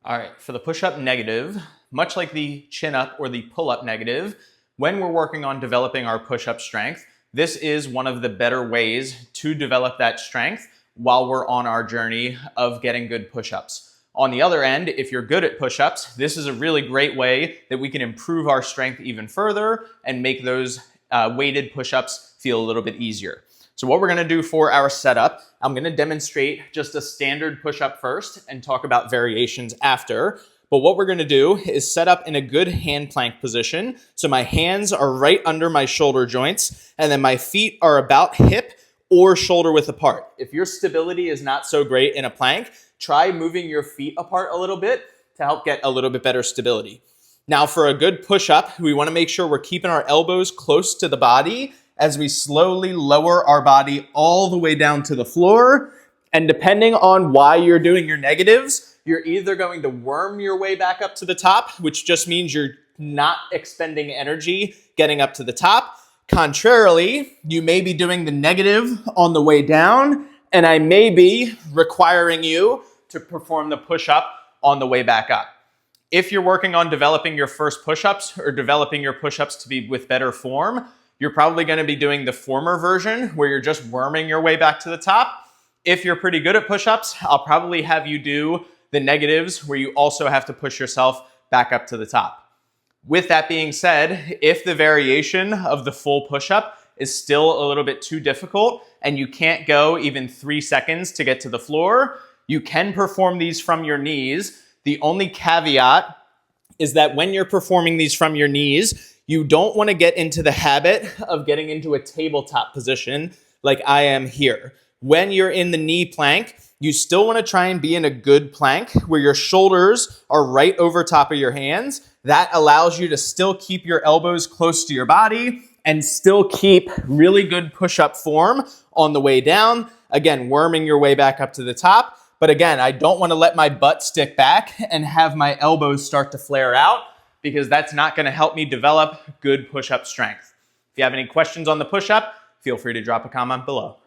All right, for the push-up negative, much like the chin-up or the pull-up negative, when we're working on developing our push-up strength, this is one of the better ways to develop that strength while we're on our journey of getting good push-ups. On the other end, if you're good at push-ups, this is a really great way that we can improve our strength even further and make those weighted push-ups feel a little bit easier. So what we're gonna do for our setup, I'm gonna demonstrate just a standard push-up first and talk about variations after. But what we're gonna do is set up in a good hand plank position. So my hands are right under my shoulder joints, and then my feet are about hip or shoulder width apart. If your stability is not so great in a plank, try moving your feet apart a little bit to help get a little bit better stability. Now for a good push-up, we wanna make sure we're keeping our elbows close to the body as we slowly lower our body all the way down to the floor. And depending on why you're doing your negatives, you're either going to worm your way back up to the top, which just means you're not expending energy getting up to the top. Contrarily, you may be doing the negative on the way down, and I may be requiring you to perform the push-up on the way back up. If you're working on developing your first push-ups or developing your push-ups to be with better form, you're probably going to be doing the former version where you're just worming your way back to the top. If you're pretty good at push-ups, I'll probably have you do the negatives where you also have to push yourself back up to the top. With that being said, if the variation of the full push-up is still a little bit too difficult and you can't go even 3 seconds to get to the floor, you can perform these from your knees. The only caveat is that when you're performing these from your knees, you don't want to get into the habit of getting into a tabletop position like I am here. When you're in the knee plank, you still want to try and be in a good plank where your shoulders are right over top of your hands. That allows you to still keep your elbows close to your body and still keep really good push-up form on the way down. Again, worming your way back up to the top. But again, I don't want to let my butt stick back and have my elbows start to flare out, because that's not going to help me develop good push-up strength. If you have any questions on the push-up, feel free to drop a comment below.